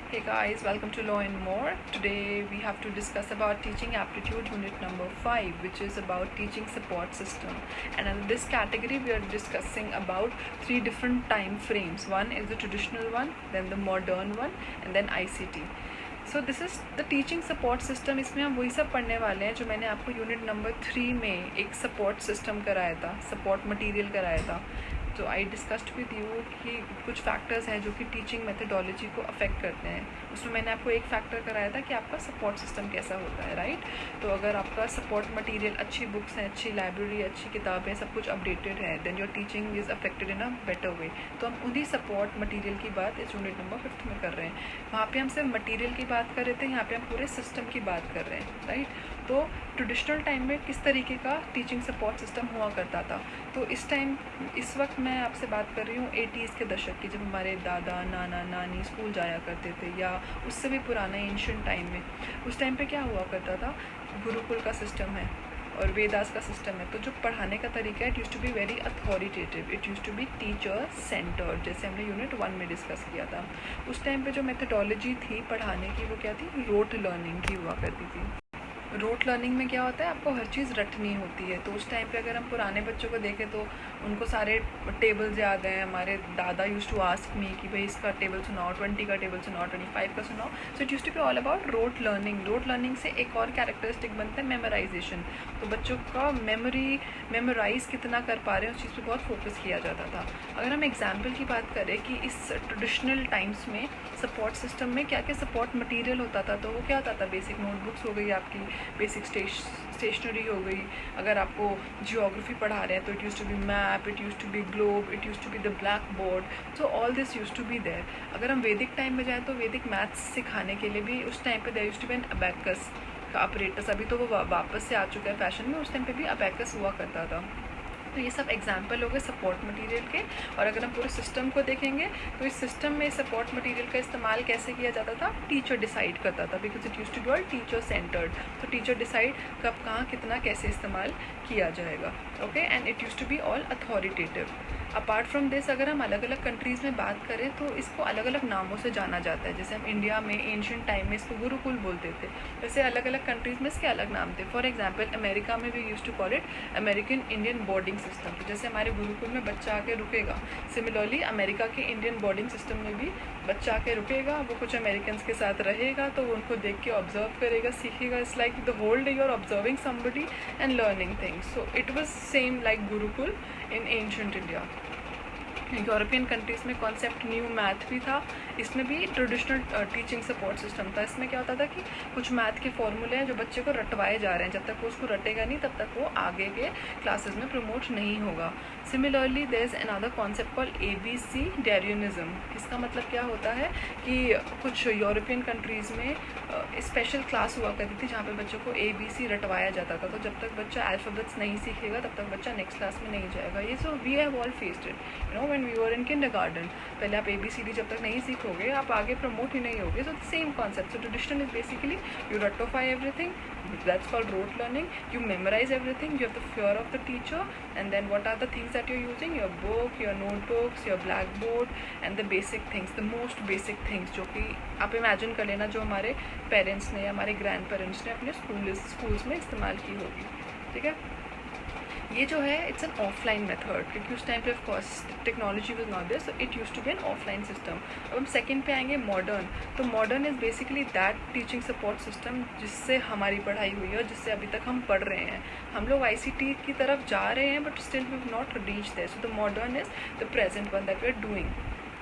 Hey guys, welcome to Law and More. Today we have to discuss about teaching aptitude unit number 5, which is about teaching support system. And in this category we are discussing about 3 different time frames. One is the traditional one, then the modern one, and then ICT. So this is the teaching support system. इसमें हम वही सब पढ़ने वाले हैं जो मैंने आपको यूनिट नंबर 3 में एक सपोर्ट सिस्टम कराया था, सपोर्ट मटेरियल कराया था. तो आई डिस्कस्ड विद यू कि कुछ फैक्टर्स हैं जो कि टीचिंग मेथडोलॉजी को अफेक्ट करते हैं. उसमें मैंने आपको एक फैक्टर कराया था कि आपका सपोर्ट सिस्टम कैसा होता है, राइट. तो अगर आपका सपोर्ट मटेरियल, अच्छी बुक्स हैं, अच्छी लाइब्रेरी, अच्छी किताबें, सब कुछ अपडेटेड है, then your teaching is affected in a better way. तो हम उन्हीं सपोर्ट मटीरियल की बात इस यूनिट नंबर 5 में कर रहे हैं. वहाँ पर हम सिर्फ मटीरियल की बात कर रहे थे, यहाँ पर हम पूरे सिस्टम की बात कर रहे हैं, राइट. तो ट्रेडिशनल टाइम में किस तरीके का टीचिंग सपोर्ट सिस्टम हुआ करता था. तो इस वक्त मैं आपसे बात कर रही हूँ 80s के दशक की, जब हमारे दादा नाना नानी स्कूल जाया करते थे, या उससे भी पुराना एंशिएंट टाइम में. उस टाइम पे क्या हुआ करता था, गुरुकुल का सिस्टम है और वेदास का सिस्टम है. तो जो पढ़ाने का तरीका है, it use to be very authoritative, it use to be teacher centred, जैसे हमने यूनिट 1 में डिस्कस किया था. उस टाइम पे जो मेथडोलॉजी थी पढ़ाने की, वो क्या थी, रोट लर्निंग की हुआ करती थी. रोट लर्निंग में क्या होता है, आपको हर चीज़ रटनी होती है. तो उस टाइम पे अगर हम पुराने बच्चों को देखें तो उनको सारे टेबल्स याद हैं. हमारे दादा यूज़ टू आस्क मी कि भाई इसका टेबल सुनाओ, 20 का टेबल सुनाओ, 25 का सुनाओ. So it use to be all about rote learning. Rote learning से एक और कैरेक्टरिस्टिक बनता है मेमोराइजेशन. तो बच्चों का मेमोराइज़ कितना कर पा रहे हैं, उस चीज़ पर बहुत फोकस किया जाता था. अगर हम एग्जाम्पल की बात करें कि इस ट्रेडिशनल टाइम्स में सपोर्ट सिस्टम में क्या क्या सपोर्ट मटीरियल होता था, तो वो क्या होता था, बेसिक नोटबुक्स हो गई आपकी, बेसिक स्टेशनरी हो गई. अगर आपको जियोग्राफी पढ़ा रहे हैं तो it use to be map, it use to be globe, it use to be the black board. So all this use to be there. अगर हम वैदिक टाइम में जाएँ तो वैदिक मैथ्स सिखाने के लिए भी उस टाइम पे there use to be an abacus का ऑपरेटर्स. अभी तो वो वापस से आ चुका है फैशन में, उस टाइम पे भी अबैकस हुआ करता था. तो ये सब एग्जाम्पल हो गए सपोर्ट मटेरियल के. और अगर हम पूरे सिस्टम को देखेंगे तो इस सिस्टम में सपोर्ट मटेरियल का इस्तेमाल कैसे किया जाता था, टीचर डिसाइड करता था, because it use to be all teacher centred. तो टीचर डिसाइड कब, कहाँ, कितना, कैसे इस्तेमाल किया जाएगा. Okay, and it use to be all authoritative. Apart from this, अगर हम अलग अलग कंट्रीज़ में बात करें तो इसको अलग अलग नामों से जाना जाता है. जैसे हम इंडिया में एंशिएंट टाइम में इसको गुरुकुल बोलते थे, वैसे अलग अलग कंट्रीज़ में इसके अलग नाम थे. फॉर एग्जांपल अमेरिका में we use to call it American Indian boarding system. तो जैसे हमारे गुरुकुल में बच्चा आके रुकेगा, सिमिलरली अमेरिका के इंडियन बोर्डिंग सिस्टम में भी बच्चा आके रुकेगा, वो कुछ अमेरिकन्स के साथ रहेगा, तो वो उनको देख के ऑब्जर्व करेगा, सीखेगा. It's like the whole day you are observing somebody and learning things. So it was same like gurukul in ancient India. European countries में कॉन्सेप्ट न्यू मैथ भी था. इसमें भी ट्रेडिशनल टीचिंग सपोर्ट सिस्टम था. इसमें क्या होता था कि कुछ मैथ के फॉर्मूले हैं जो बच्चे को रटवाए जा रहे हैं, जब तक वो उसको रटेगा नहीं तब तक वो आगे के क्लासेस में प्रमोट नहीं होगा. Similarly there is another concept called ABC darianism. इसका मतलब क्या होता है कि कुछ यूरोपियन कंट्रीज़ में स्पेशल क्लास हुआ करती थी जहाँ पे बच्चों को ABC रटवाया जाता था. तो जब तक बच्चा अल्फ़ाबेट्स नहीं सीखेगा तब तक बच्चा नेक्स्ट क्लास में नहीं जाएगा. ये so we have all faced it, you know, when we were in kindergarten. पहले आप ABCD जब तक नहीं सीखोगे आप आगे प्रमोट ही नहीं होगे. So same concept. So traditional is basically you रटोफाई everything, that's called rote learning. You memorize everything, you have the fear of the teacher, and then what are the things that you're using, your book, your notebooks, your blackboard, and the basic things, the most basic things जो कि आप imagine कर लेना जो हमारे parents ने या हमारे ग्रैंड पेरेंट्स ने अपने स्कूल्स में इस्तेमाल की होगी. ठीक है, ये जो है इट्स एन ऑफलाइन मेथड, क्योंकि उस टाइम पे of course technology was not there, so it used to be an offline system. अब हम सेकंड पे आएंगे मॉडर्न. तो modern is basically that teaching support system जिससे हमारी पढ़ाई हुई है और जिससे अभी तक हम पढ़ रहे हैं. हम लोग ICT की तरफ जा रहे हैं but still we have not reach there. So the modern is the present one that we are doing.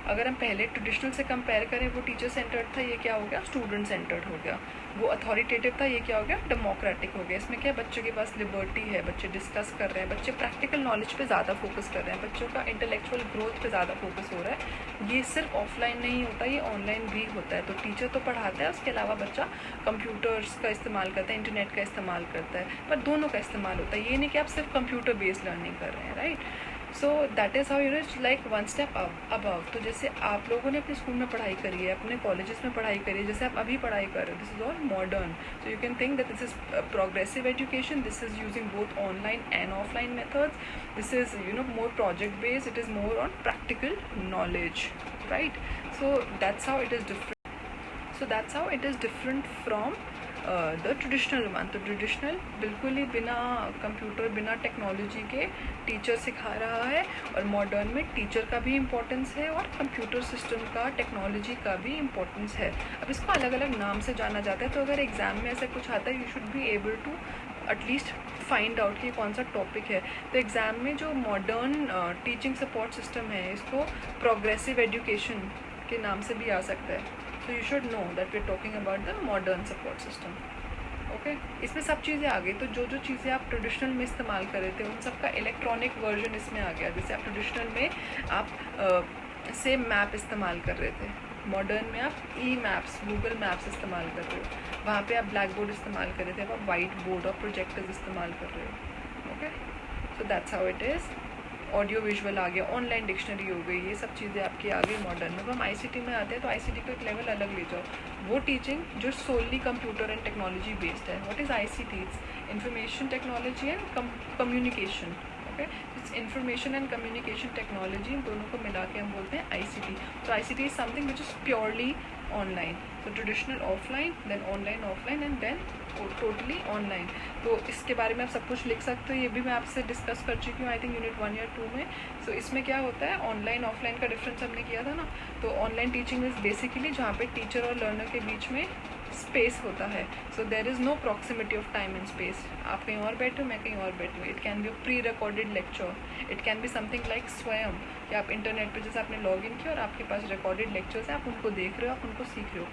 अगर हम पहले ट्रेडिशनल से कंपेयर करें, वो टीचर सेंटर्ड था, ये क्या हो गया, स्टूडेंट सेंटर्ड हो गया. वो अथॉरिटेटिव था, ये क्या हो गया, डेमोक्रेटिक हो गया. इसमें क्या, बच्चों के पास लिबर्टी है, बच्चे डिस्कस कर रहे हैं, बच्चे प्रैक्टिकल नॉलेज पे ज़्यादा फोकस कर रहे हैं, बच्चों का इंटेलेक्चुअल ग्रोथ पे ज़्यादा फोकस हो रहा है. ये सिर्फ ऑफलाइन नहीं होता, ये ऑनलाइन भी होता है. तो टीचर तो पढ़ाता है, उसके अलावा बच्चा कंप्यूटर्स का इस्तेमाल करता है, इंटरनेट का इस्तेमाल करता है, पर दोनों का इस्तेमाल होता है. ये नहीं कि आप सिर्फ कंप्यूटर बेस्ड लर्निंग कर रहे हैं, right. So that is how you know it's like one step above. तो जैसे आप लोगों ने अपने स्कूल में पढ़ाई करी है, अपने कॉलेजेस में पढ़ाई करी है, जैसे आप अभी पढ़ाई कर रहे हो, this is all modern. So you can think that this is progressive education. This is using both online and offline methods. This is you know more project based. It is more on practical knowledge, right? So that's how it is different. So that's how it is different from the traditional one. तो traditional बिल्कुल ही बिना computer बिना technology के teacher सिखा रहा है, और modern में टीचर का भी इम्पोर्टेंस है और कंप्यूटर सिस्टम का टेक्नोलॉजी का भी इम्पोर्टेंस है. अब इसको अलग अलग नाम से जाना जाता है, तो अगर एग्ज़ाम में ऐसा कुछ आता है you should be able to at least find out कि कौन सा टॉपिक है. तो एग्ज़ाम में जो मॉडर्न टीचिंग सपोर्ट सिस्टम है इसको प्रोग्रेसिव एजुकेशन के नाम से भी आ सकता है. So you should know that we're talking about the modern support system. Okay इसमें सब चीज़ें आ गई. तो जो जो चीज़ें आप ट्रेडिशनल में इस्तेमाल कर रहे थे उन सब का इलेक्ट्रॉनिक वर्जन इसमें आ गया. जैसे आप ट्रेडिशनल में आप सेम मैप इस्तेमाल कर रहे थे, मॉडर्न में आप ई मैप्स गूगल मैप्स इस्तेमाल कर रहे हो. वहाँ पे आप ब्लैक बोर्ड इस्तेमाल कर रहे थे, अब आप वाइट बोर्ड और प्रोजेक्टर्स इस्तेमाल कर रहे हो. Okay so that's how it is. Audio visual आ गया, ऑनलाइन डिक्शनरी हो गई, ये सब चीज़ें आपकी आ गई मॉडर्न में. अब हम आईसीटी में आते हैं तो आईसीटी को एक लेवल अलग ले जाओ. वो टीचिंग जो solely computer and technology based है. What is ICT? It's information technology and communication. Okay it's information and communication technology, इन दोनों को मिला के हम बोलते हैं आईसीटी. तो ICT is something which is purely online. तो traditional offline, then online offline, and then totally online. तो इसके बारे में आप सब कुछ लिख सकते हो, ये भी मैं आपसे डिस्कस कर चुकी हूँ आई थिंक यूनिट 1 या 2 में. सो इसमें क्या होता है, ऑनलाइन ऑफलाइन का डिफरेंस हमने किया था ना. तो ऑनलाइन टीचिंग इज़ बेसिकली जहाँ पे टीचर और लर्नर के बीच में स्पेस होता है. So there is no proximity of time and space. आप कहीं और बैठे हो, मैं कहीं और बैठी हूँ. It can be a pre recorded lecture, it can be something like स्वयं, कि आप इंटरनेट पे जैसे आपने लॉग इन किया और आपके पास रिकॉर्डेड लेक्चर्स हैं, आप उनको देख रहे हो, आप उनको सीख रहे हो.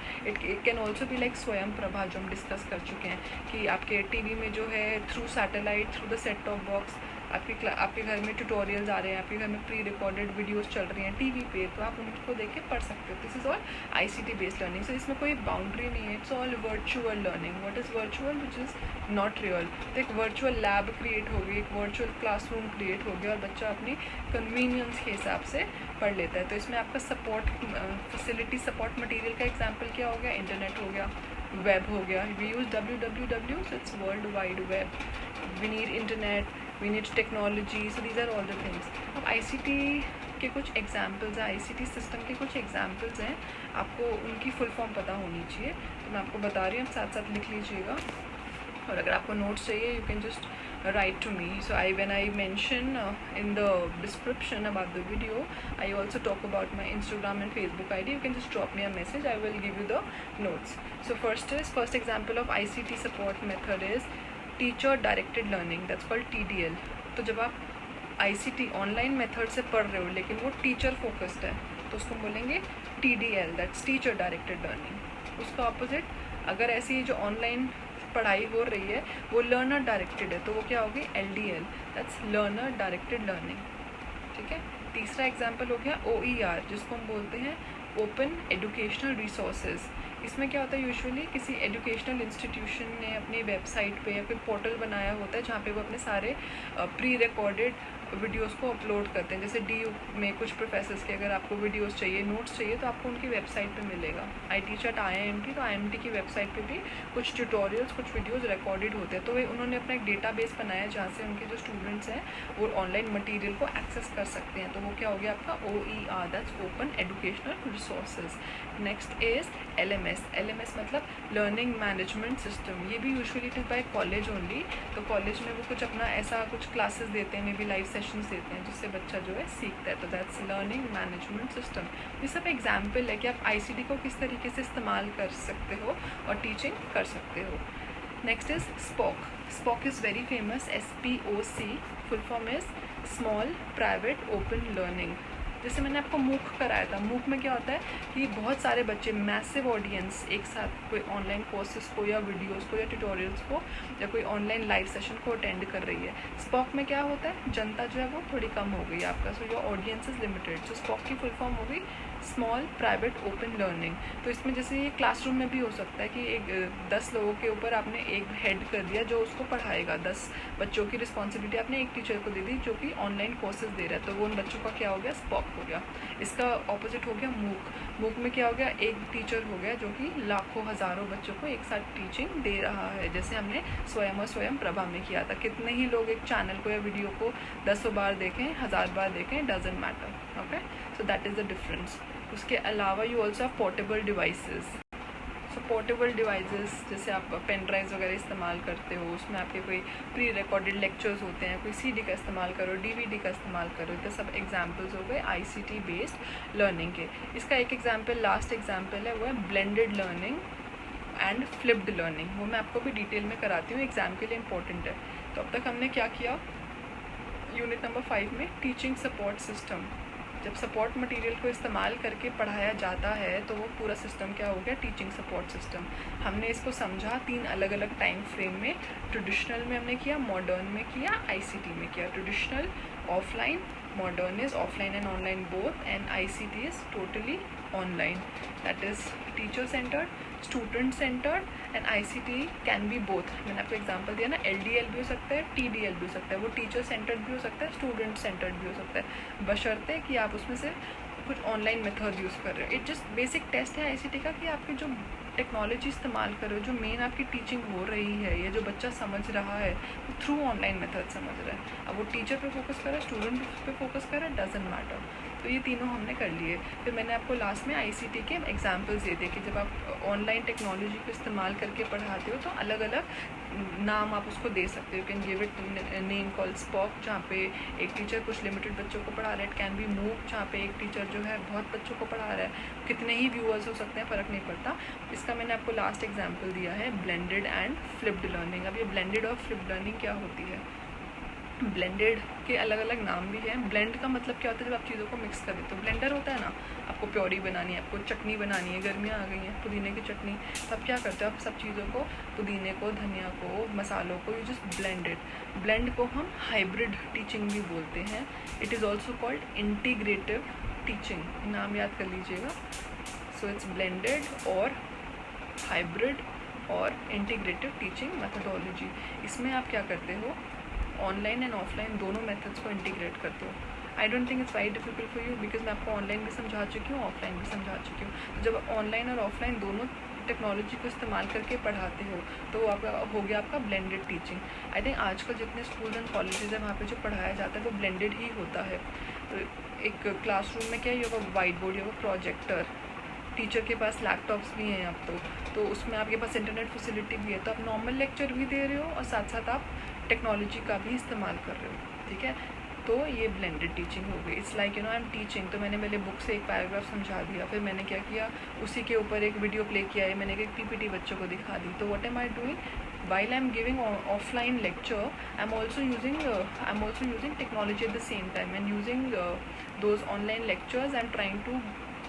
It can also be like स्वयं प्रभा जो हम डिस्कस कर चुके हैं, कि आपके टीवी में जो है through satellite through the set top box आपके घर में ट्यूटोरियल्स आ रहे हैं, आपके घर में प्री रिकॉर्डेड वीडियोस चल रही हैं टीवी पे, तो आप उनको देख के पढ़ सकते हो. This is all ICT based learning. So इसमें कोई बाउंड्री नहीं है, it's all virtual learning. What is virtual? Which is not real. तो एक वर्चुअल लैब क्रिएट हो गई, एक वर्चुअल क्लासरूम क्रिएट हो गया, और बच्चा अपनी कन्वीनियंस के हिसाब से पढ़ लेता है. तो इसमें आपका सपोर्ट फैसिलिटी सपोर्ट मटेरियल का एग्जाम्पल क्या हो गया? इंटरनेट हो गया, वेब हो गया. We use www, so it's world wide web. We need internet, we need technology. So these are all the things. अब आईसीटी के कुछ एग्जाम्पल्स हैं, आईसीटी सिस्टम के कुछ एग्जाम्पल्स हैं, आपको उनकी फुल फॉर्म पता होनी चाहिए. तो मैं आपको बता रही हूँ, आप साथ साथ लिख लीजिएगा. और अगर आपको नोट्स चाहिए you can just write to me. So when I mention in the description about the video, I also talk about my Instagram and Facebook ID. You can just drop me a message, I will give you the notes. So first example of ICT support method is teacher directed learning, that's called TDL. तो जब आप ICT online method से पढ़ रहे हो लेकिन वो teacher focused है तो उसको बोलेंगे TDL, that's teacher directed learning. उसका ऑपोजिट अगर ऐसी जो ऑनलाइन पढ़ाई हो रही है वो लर्नर डायरेक्टेड है तो वो क्या होगी? LDL, that's learner directed learning. ठीक है. तीसरा एग्जाम्पल हो गया OER, जिसको हम बोलते हैं ओपन एजुकेशनल रिसोर्सेज. इसमें क्या होता है, यूजुअली किसी एजुकेशनल इंस्टीट्यूशन ने अपनी वेबसाइट पे या कोई पोर्टल बनाया होता है जहाँ पे वो अपने सारे प्री रिकॉर्डेड वीडियोस को अपलोड करते हैं. जैसे DU में कुछ प्रोफेसर्स के अगर आपको वीडियोस चाहिए, नोट्स चाहिए, तो आपको उनकी वेबसाइट पे मिलेगा. आई टीच एट IIMT, तो IIMT की वेबसाइट पे भी कुछ ट्यूटोरियल्स, कुछ वीडियोस रिकॉर्डेड होते हैं. तो वे उन्होंने अपना एक डेटाबेस बनाया जहाँ से उनके जो स्टूडेंट्स हैं वो ऑनलाइन मटीरियल को एक्सेस कर सकते हैं. तो वो क्या हो गया आपका OER, that's open educational resources. Next is LMS मतलब लर्निंग मैनेजमेंट सिस्टम. ये भी usually it is by college only. तो कॉलेज में वो कुछ अपना ऐसा कुछ क्लासेस देते हैं, मे बी लाइव सेशंस देते हैं जिससे बच्चा जो है सीखता है. तो दैट्स लर्निंग मैनेजमेंट सिस्टम. ये सब एग्जाम्पल है कि आप ICT को किस तरीके से इस्तेमाल कर सकते हो और टीचिंग कर सकते हो. Next is SPOC is very famous. SPOC full form is small private open learning. जैसे मैंने आपको मूक कराया था, मूक में क्या होता है कि बहुत सारे बच्चे, मैसिव ऑडियंस एक साथ कोई ऑनलाइन कोर्सेज को या वीडियोस को या ट्यूटोरियल्स को या कोई ऑनलाइन लाइव सेशन को अटेंड कर रही है. स्पॉक में क्या होता है, जनता जो है वो थोड़ी कम हो गई है आपका, so your audience is limited. So spoke की फुल फॉर्म हो गई स्मॉल प्राइवेट ओपन लर्निंग. तो इसमें जैसे ये क्लासरूम में भी हो सकता है कि एक 10 लोगों के ऊपर आपने एक हेड कर दिया जो उसको पढ़ाएगा. 10 बच्चों की रिस्पॉन्सिबिलिटी आपने एक टीचर को दे दी जो कि ऑनलाइन कोर्सेज दे रहा है. तो वो उन बच्चों का क्या हो गया? स्पॉक हो गया. इसका ऑपोजिट हो गया मूक में क्या हो गया? एक टीचर हो गया जो कि लाखों हज़ारों बच्चों को एक साथ टीचिंग दे रहा है, जैसे हमने स्वयं और स्वयं प्रभा में किया था. कितने ही लोग एक चैनल को या वीडियो को 10 बार देखें, 1000 बार देखें, doesn't matter. Okay, so that is the difference. उसके अलावा you also have portable devices. Portable devices, जैसे आप पेन ड्राइव्स वगैरह इस्तेमाल करते हो, उसमें आपके कोई प्री रिकॉर्डेड लेक्चर्स होते हैं, कोई सीडी का इस्तेमाल करो, डीवीडी का इस्तेमाल करो, तो सब एग्जांपल्स हो गए आईसीटी बेस्ड लर्निंग के। इसका एक एग्जांपल, लास्ट एग्जांपल है, वो है blended learning and flipped learning. वो मैं आपको भी डिटेल में कराती हूँ, एग्ज़ाम के लिए इंपॉर्टेंट है। तो अब तक हमने क्या किया यूनिट नंबर 5 में, टीचिंग सपोर्ट सिस्टम। जब सपोर्ट मटेरियल को इस्तेमाल करके पढ़ाया जाता है तो वो पूरा सिस्टम क्या हो गया, टीचिंग सपोर्ट सिस्टम। हमने इसको समझा 3 अलग अलग टाइम फ्रेम में, ट्रेडिशनल में हमने किया, मॉडर्न में किया, आईसीटी में किया। Traditional offline, modern is offline and online both, and ICT is totally online, that is teacher centred, student centred, and ICT can be both. मैंने आपको एग्जांपल दिया ना, एलडीएल भी हो सकता है, टीडीएल भी हो सकता है, वो टीचर सेंटर्ड भी हो सकता है, स्टूडेंट सेंटर्ड भी हो सकता है, बशर्ते कि आप उसमें से कुछ ऑनलाइन मेथड यूज़ कर रहे हो। इट जस्ट बेसिक टेस्ट है आईसीटी का कि आपके जो टेक्नोलॉजी इस्तेमाल कर रहे हो, जो मेन आपकी टीचिंग हो रही है, या जो बच्चा समझ रहा है वो थ्रू ऑनलाइन मेथड समझ रहा है। अब वो टीचर पे फोकस कर रहा है, स्टूडेंट पे फोकस कर रहा है, डजंट मैटर। तो ये तीनों हमने कर लिए। फिर मैंने आपको लास्ट में आईसीटी के एग्जांपल्स दे दिए कि जब आप ऑनलाइन टेक्नोलॉजी को इस्तेमाल करके पढ़ाते हो तो अलग अलग नाम आप उसको दे सकते हो। Can give it name call spoke, जहाँ पे एक टीचर कुछ लिमिटेड बच्चों को पढ़ा रहा है। इट कैन बी मूव, जहाँ पे एक टीचर जो है बहुत बच्चों को पढ़ा रहा है। कितने ही व्यूअर्स हो सकते हैं, फ़र्क नहीं पड़ता। इसका मैंने आपको लास्ट एग्जाम्पल दिया है, ब्लेंडेड एंड फ्लिप्ड लर्निंग। अब ये ब्लेंडेड और फ्लिप्ड लर्निंग क्या होती है? ब्लेंडेड के अलग अलग नाम भी हैं। ब्लेंड का मतलब क्या होता है, जब आप चीज़ों को मिक्स कर देते हो। ब्लेंडर होता है ना, आपको प्योरी बनानी है, आपको चटनी बनानी है, गर्मियाँ आ गई हैं, पुदीने की चटनी, तो आप क्या करते हो, आप सब चीज़ों को, पुदीने को, धनिया को, मसालों को, यू जस्ट ब्लेंडेड। ब्लेंड को हम हाइब्रिड टीचिंग भी बोलते हैं। It is also called integrative teaching, नाम याद कर लीजिएगा। सो इट्स ब्लेंडेड और हाइब्रिड और इंटीग्रेटिव टीचिंग मेथडोलॉजी। इसमें आप क्या करते हो, ऑनलाइन एंड ऑफलाइन दोनों मेथड्स को इंटीग्रेट करते हो। I don't think it's very difficult for you, because मैं आपको ऑनलाइन भी समझा चुकी हूँ, ऑफलाइन भी समझा चुकी हूँ। तो जब ऑनलाइन और ऑफलाइन दोनों टेक्नोलॉजी को इस्तेमाल करके पढ़ाते हो तो आपका हो गया आपका ब्लेंडेड टीचिंग। आई थिंक आजकल जितने स्कूल्स एंड कॉलेजेस हैं वहाँ पे जो पढ़ाया जाता है वो ब्लेंडेड ही होता है। एक क्लासरूम में क्या, ये होगा वाइट बोर्ड, ये होगा प्रोजेक्टर, टीचर के पास लैपटॉप्स भी हैं अब तो उसमें आपके पास इंटरनेट फैसिलिटी भी है, तो आप नॉर्मल लेक्चर भी दे रहे हो और साथ साथ आप टेक्नोलॉजी का भी इस्तेमाल कर रहे हो, ठीक है। तो ये ब्लेंडेड टीचिंग हो गई। It's like I am teaching, तो मैंने मेरे बुक से एक पैराग्राफ समझा दिया, फिर मैंने क्या किया, उसी के ऊपर एक वीडियो प्ले किया है, मैंने एक पीपीटी बच्चों को दिखा दी। तो what am I doing, while I'm giving offline lecture, I'm also using technology at the same time, and using those online lectures I'm trying to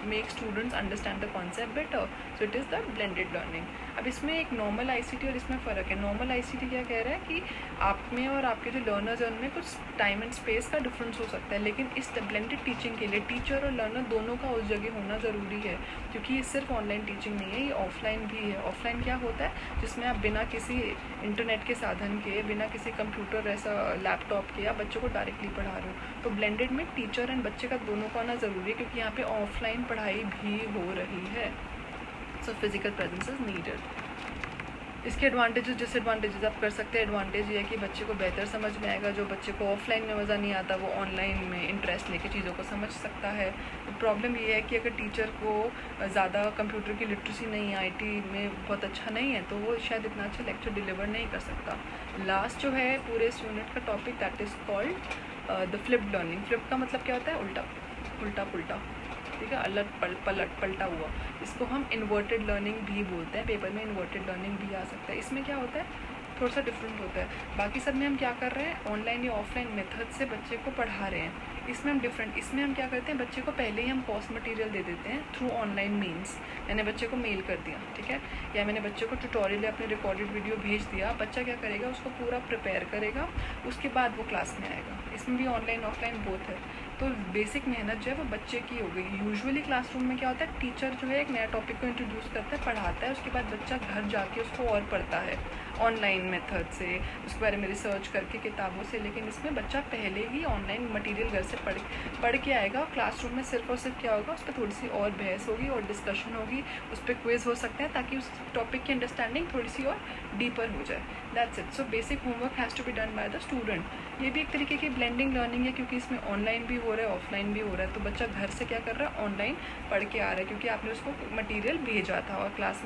make students understand the concept better. So it is the blended learning. अब इसमें एक normal ICT और इसमें फ़र्क है। Normal ICT क्या कह रहा है कि आप में और आपके जो लर्नर्स हैं उनमें कुछ टाइम एंड स्पेस का डिफरेंस हो सकता है, लेकिन इस ब्लेंडेड टीचिंग के लिए टीचर और लर्नर दोनों का उस जगह होना ज़रूरी है, क्योंकि ये सिर्फ ऑनलाइन टीचिंग नहीं है, ये ऑफलाइन भी है। ऑफलाइन क्या होता है, जिसमें आप बिना किसी इंटरनेट के साधन के, बिना किसी कंप्यूटर ऐसा लैपटॉप के, आप बच्चों को डायरेक्टली पढ़ा रहे हो। तो ब्लेंडेड में टीचर एंड बच्चे का दोनों का आना ज़रूरी है, क्योंकि यहाँ पे ऑफलाइन पढ़ाई भी हो रही है। So physical presence is needed. इसके एडवांटेजेस डिसएडवांटेजेस आप कर सकते हैं। एडवांटेज ये है कि बच्चे को बेहतर समझ में आएगा, जो बच्चे को ऑफलाइन में मज़ा नहीं आता वो ऑनलाइन में इंटरेस्ट लेके चीज़ों को समझ सकता है। प्रॉब्लम ये है कि अगर टीचर को ज़्यादा कंप्यूटर की लिटरेसी नहीं है, आईटी में बहुत अच्छा नहीं है, तो वो शायद इतना अच्छा लेक्चर डिलीवर नहीं कर सकता। लास्ट जो है पूरे इस यूनिट का topic, that is called the flipped learning. Flip का मतलब क्या होता है, उल्टा पुल्टा, ठीक है, पलटा हुआ। इसको हम इन्वर्टेड लर्निंग भी बोलते हैं, पेपर में इन्वर्टेड लर्निंग भी आ सकता है। इसमें क्या होता है, थोड़ा सा डिफरेंट होता है। बाकी सब में हम क्या कर रहे हैं, ऑनलाइन या ऑफलाइन मेथड से बच्चे को पढ़ा रहे हैं। इसमें हम डिफरेंट, इसमें हम क्या करते हैं, बच्चे को पहले ही हम कोर्स मटेरियल दे देते हैं थ्रू ऑनलाइन मीन्स। मैंने बच्चे को मेल कर दिया, ठीक है, या मैंने बच्चे को ट्यूटोरियल या अपने रिकॉर्डेड वीडियो भेज दिया। बच्चा क्या करेगा, उसको पूरा प्रिपेयर करेगा, उसके बाद वो क्लास में आएगा। इसमें भी ऑनलाइन ऑफलाइन बोथ है। तो बेसिक मेहनत जो है वो बच्चे की हो गई। यूजुअली क्लासरूम में क्या होता है, टीचर जो है एक नया टॉपिक को इंट्रोड्यूस करता है, पढ़ाता है, उसके बाद बच्चा घर जाके उसको और पढ़ता है ऑनलाइन मेथड से, उसके बारे में रिसर्च करके किताबों से। लेकिन इसमें बच्चा पहले ही ऑनलाइन मटेरियल घर से पढ़ के आएगा। क्लासरूम में सिर्फ और सिर्फ क्या होगा, उस पर थोड़ी सी और बहस होगी और डिस्कशन होगी, उस पर क्विज हो सकते हैं, ताकि उस टॉपिक की अंडरस्टैंडिंग थोड़ी सी और डीपर हो जाए। That's it. So basic homework has to be done by the student. ये भी एक तरीके की ब्लेंडिंग लर्निंग है, क्योंकि इसमें ऑनलाइन भी हो रहा है, ऑफलाइन भी हो रहा है। तो बच्चा घर से क्या कर रहा है, ऑनलाइन पढ़ के आ रहा है, क्योंकि आपने उसको मटेरियल भेजा था और क्लास